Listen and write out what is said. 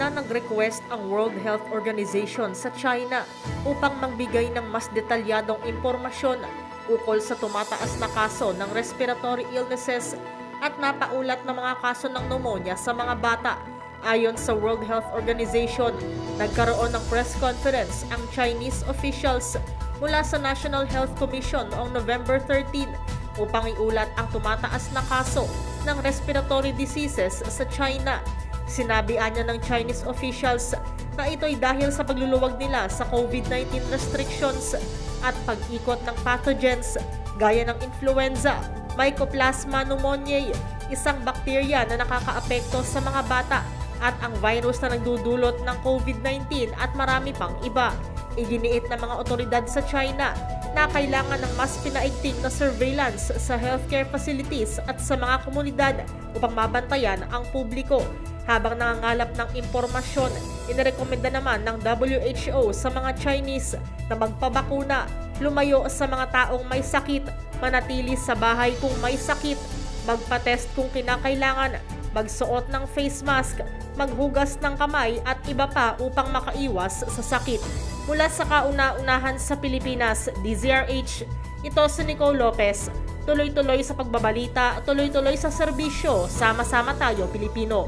na nag-request ang World Health Organization sa China upang magbigay ng mas detalyadong impormasyon ukol sa tumataas na kaso ng respiratory illnesses at napaulat na mga kaso ng pneumonia sa mga bata. Ayon sa World Health Organization, nagkaroon ng press conference ang Chinese officials mula sa National Health Commission noong November 13 upang iulat ang tumataas na kaso ng respiratory diseases sa China. Sinabi niya ng Chinese officials na ito'y dahil sa pagluluwag nila sa COVID-19 restrictions at pag-ikot ng pathogens gaya ng influenza, Mycoplasma pneumoniae, isang bakterya na nakakaapekto sa mga bata, at ang virus na nagdudulot ng COVID-19 at marami pang iba. Iginiit ng mga otoridad sa China na kailangan ng mas pinaigting na surveillance sa healthcare facilities at sa mga komunidad upang mabantayan ang publiko. Habang nangangalap ng impormasyon, inirekomenda naman ng WHO sa mga Chinese na magpabakuna, lumayo sa mga taong may sakit, manatili sa bahay kung may sakit, magpa-test kung kinakailangan, magsuot ng face mask, maghugas ng kamay at iba pa upang makaiwas sa sakit. Mula sa kauna-unahan sa Pilipinas, DZRH, ito si Nicole Lopez. Tuloy-tuloy sa pagbabalita, tuloy-tuloy sa serbisyo, sama-sama tayo Pilipino.